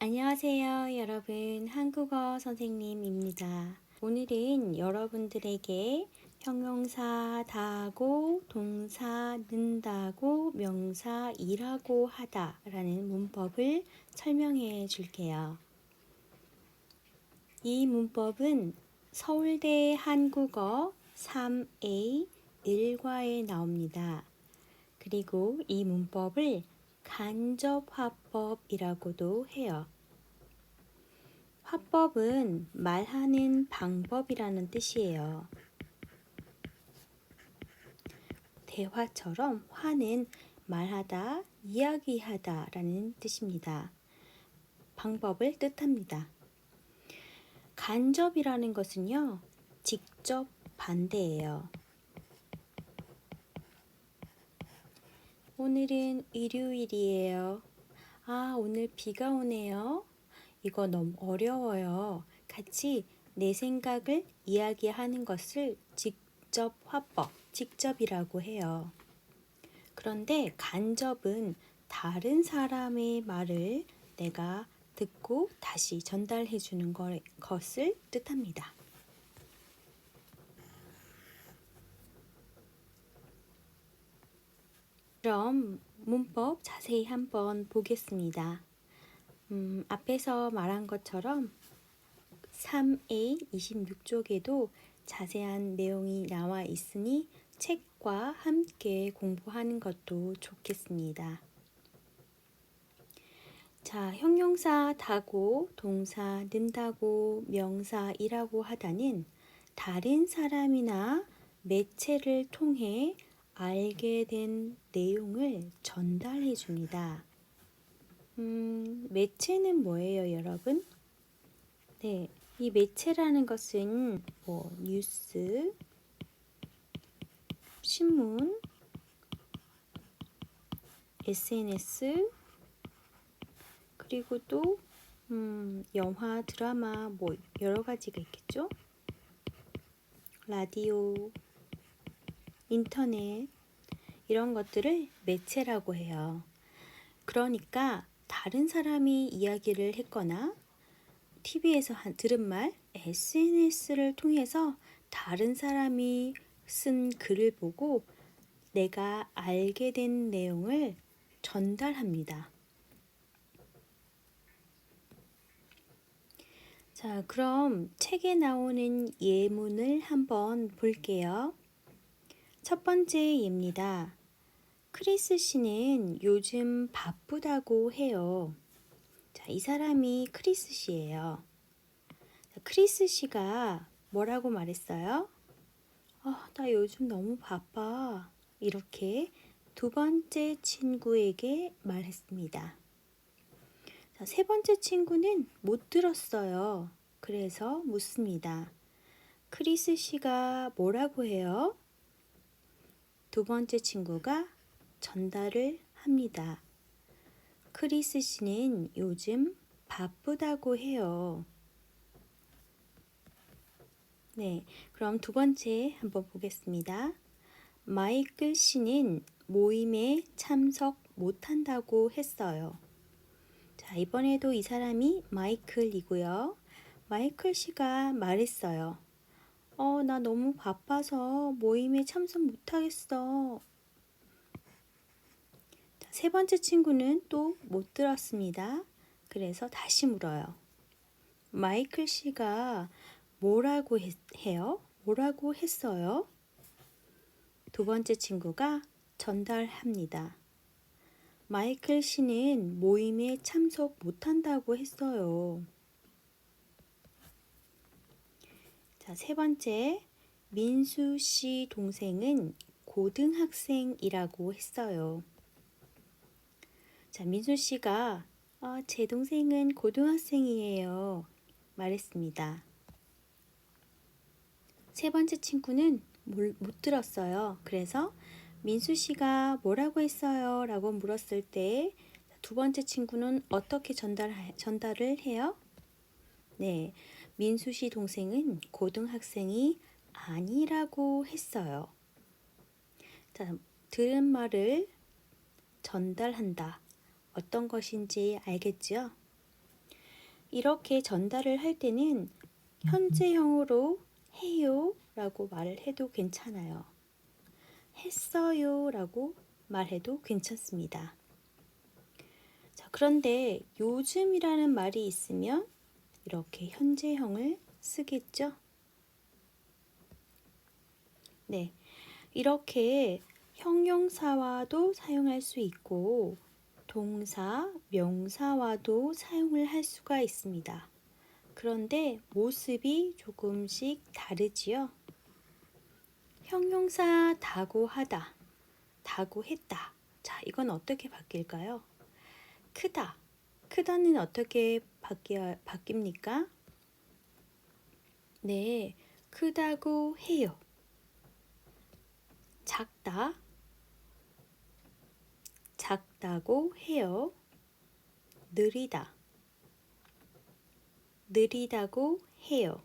안녕하세요, 여러분. 한국어 선생님입니다. 오늘은 여러분들에게 형용사 다고, 동사 는다고, 명사 일하고 하다 라는 문법을 설명해 줄게요. 이 문법은 서울대 한국어 3A 1과에 나옵니다. 그리고 이 문법을 간접화법이라고도 해요. 화법은 말하는 방법이라는 뜻이에요. 대화처럼 화는 말하다, 이야기하다 라는 뜻입니다. 방법을 뜻합니다. 간접이라는 것은요, 직접 반대예요. 오늘은 일요일이에요. 오늘 비가 오네요. 이거 너무 어려워요. 같이 내 생각을 이야기하는 것을 직접 화법, 직접이라고 해요. 그런데 간접은 다른 사람의 말을 내가 듣고 다시 전달해 주는 것을 뜻합니다. 그럼 문법 자세히 한번 보겠습니다. 앞에서 말한 것처럼 3A 26쪽에도 자세한 내용이 나와 있으니 책과 함께 공부하는 것도 좋겠습니다. 자, 형용사 다고, 동사 는다고, 명사 일하고 하다는 다른 사람이나 매체를 통해 알게 된 내용을 전달해 줍니다. 매체는 뭐예요, 여러분? 네, 이 매체라는 것은 뉴스, 신문, SNS, 그리고 또 영화, 드라마 여러 가지가 있겠죠? 라디오, 인터넷 이런 것들을 매체라고 해요. 그러니까 다른 사람이 이야기를 했거나 TV에서 들은 말, SNS를 통해서 다른 사람이 쓴 글을 보고 내가 알게 된 내용을 전달합니다. 자, 그럼 책에 나오는 예문을 한번 볼게요. 첫 번째 예입니다. 크리스 씨는 요즘 바쁘다고 해요. 자, 이 사람이 크리스 씨예요. 크리스 씨가 뭐라고 말했어요? 나 요즘 너무 바빠. 이렇게 두 번째 친구에게 말했습니다. 자, 세 번째 친구는 못 들었어요. 그래서 묻습니다. 크리스 씨가 뭐라고 해요? 두 번째 친구가 전달을 합니다. 크리스 씨는 요즘 바쁘다고 해요. 네, 그럼 두 번째 한번 보겠습니다. 마이클 씨는 모임에 참석 못한다고 했어요. 자, 이번에도 이 사람이 마이클이고요. 마이클 씨가 말했어요. 나 너무 바빠서 모임에 참석 못하겠어. 자, 세 번째 친구는 또 못 들었습니다. 그래서 다시 물어요. 마이클 씨가 뭐라고 해요? 뭐라고 했어요? 두 번째 친구가 전달합니다. 마이클 씨는 모임에 참석 못한다고 했어요. 자, 세 번째, 민수 씨 동생은 고등학생이라고 했어요. 자, 민수 씨가 제 동생은 고등학생이에요. 말했습니다. 세 번째 친구는 못 들었어요. 그래서 민수 씨가 뭐라고 했어요? 라고 물었을 때 두 번째 친구는 어떻게 전달을 해요? 네, 민수 씨 동생은 고등학생이 아니라고 했어요. 자, 들은 말을 전달한다. 어떤 것인지 알겠죠? 이렇게 전달을 할 때는 현재형으로 해요 라고 말을 해도 괜찮아요. 했어요 라고 말해도 괜찮습니다. 자, 그런데 요즘이라는 말이 있으면 이렇게 현재형을 쓰겠죠? 네, 이렇게 형용사와도 사용할 수 있고 동사, 명사와도 사용을 할 수가 있습니다. 그런데 모습이 조금씩 다르지요? 형용사 다고 하다, 다고 했다. 자, 이건 어떻게 바뀔까요? 크다. 크다는 어떻게 바뀝니까? 네, 크다고 해요. 작다. 작다고 해요. 느리다. 느리다고 해요.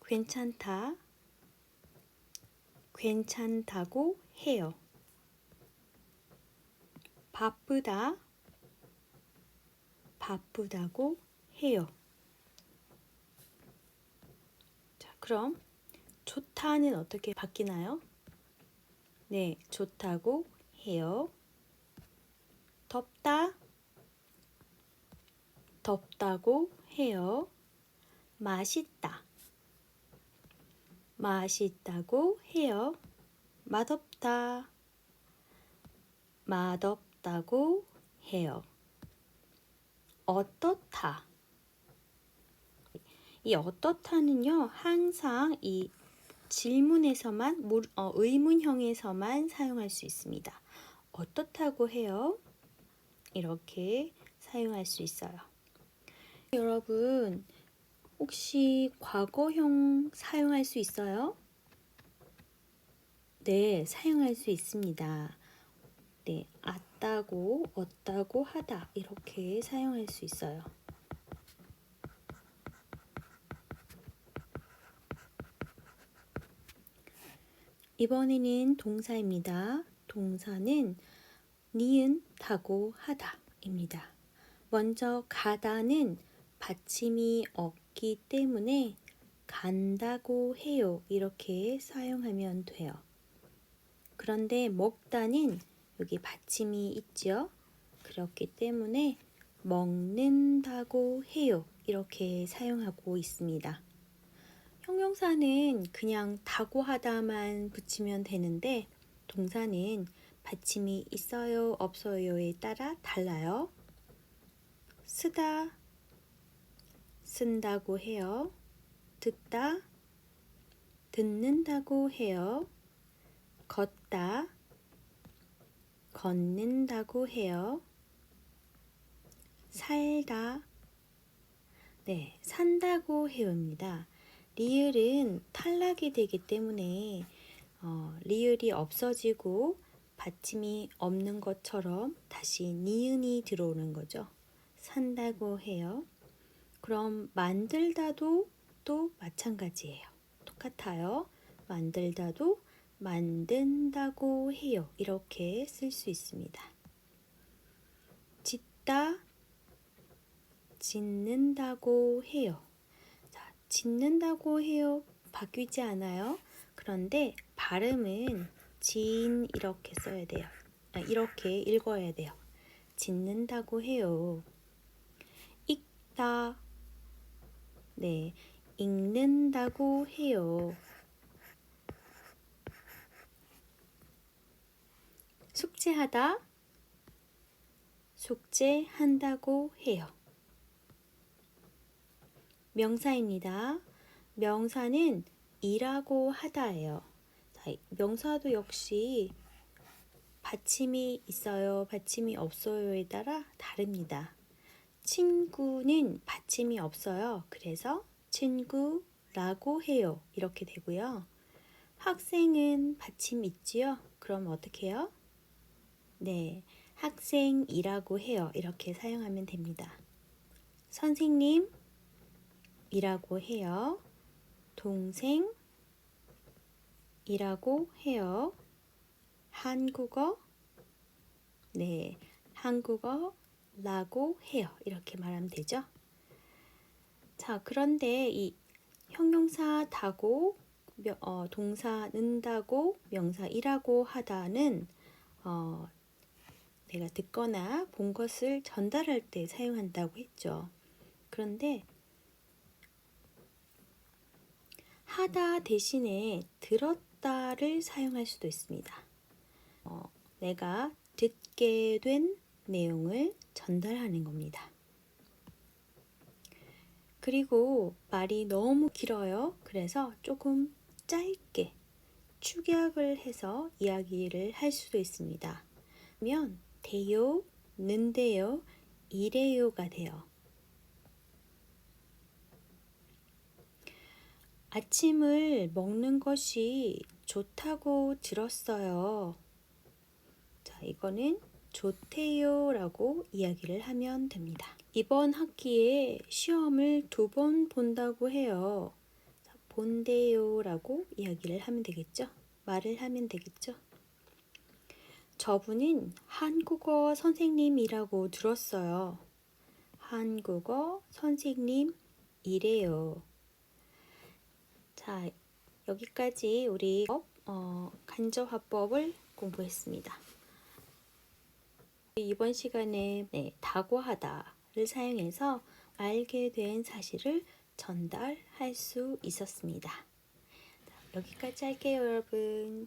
괜찮다. 괜찮다고 해요. 바쁘다. 바쁘다고 해요. 자, 그럼 좋다는 어떻게 바뀌나요? 네, 좋다고 해요. 덥다. 덥다고 해요. 맛있다. 맛있다고 해요. 맛없다. 맛없다고 해요. 어떻다. 이 어떻다는요, 항상 이 질문에서만, 의문형에서만 사용할 수 있습니다. 어떻다고 해요? 이렇게 사용할 수 있어요. 여러분, 혹시 과거형 사용할 수 있어요? 네, 사용할 수 있습니다. 네, 왔다고, 어다고 하다 이렇게 사용할 수 있어요. 이번에는 동사입니다. 동사는 니은, 타고, 하다입니다. 먼저 가다는 받침이 없기 때문에 간다고 해요. 이렇게 사용하면 돼요. 그런데 먹다는 여기 받침이 있죠. 그렇기 때문에 먹는다고 해요. 이렇게 사용하고 있습니다. 형용사는 그냥 다고 하다만 붙이면 되는데 동사는 받침이 있어요, 없어요에 따라 달라요. 쓰다, 쓴다고 해요. 듣다, 듣는다고 해요. 걷다, 걷는다고 해요. 살다, 네, 산다고 해요입니다. 리을은 탈락이 되기 때문에 리을이 없어지고 받침이 없는 것처럼 다시 니은이 들어오는 거죠. 산다고 해요. 그럼 만들다도 또 마찬가지예요. 똑같아요. 만들다도 만든다고 해요. 이렇게 쓸 수 있습니다. 짓다, 짓는다고 해요. 자, 짓는다고 해요. 바뀌지 않아요. 그런데 발음은 진 이렇게 써야 돼요. 이렇게 읽어야 돼요. 짓는다고 해요. 읽다, 네, 읽는다고 해요. 숙제하다, 숙제한다고 해요. 명사입니다. 명사는 일하고 하다예요. 자, 명사도 역시 받침이 있어요, 받침이 없어요에 따라 다릅니다. 친구는 받침이 없어요. 그래서 친구라고 해요. 이렇게 되고요. 학생은 받침 있지요? 그럼 어떻게 해요? 네, 학생이라고 해요. 이렇게 사용하면 됩니다. 선생님이라고 해요. 동생이라고 해요. 한국어, 네, 한국어라고 해요. 이렇게 말하면 되죠. 자, 그런데 이 형용사 다고, 동사 는다고, 명사 일하고 하다는 내가 듣거나 본 것을 전달할 때 사용한다고 했죠. 그런데 하다 대신에 들었다를 사용할 수도 있습니다. 내가 듣게 된 내용을 전달하는 겁니다. 그리고 말이 너무 길어요. 그래서 조금 짧게 축약을 해서 이야기를 할 수도 있습니다. 그러면 돼요, 는데요, 이래요가 돼요. 아침을 먹는 것이 좋다고 들었어요. 자, 이거는 좋대요 라고 이야기를 하면 됩니다. 이번 학기에 시험을 2번 본다고 해요. 자, 본대요 라고 이야기를 하면 되겠죠? 말을 하면 되겠죠? 저분은 한국어 선생님이라고 들었어요. 한국어 선생님이래요. 자, 여기까지 우리 간접화법을 공부했습니다. 이번 시간에 다고하다를 사용해서 알게 된 사실을 전달할 수 있었습니다. 여기까지 할게요, 여러분.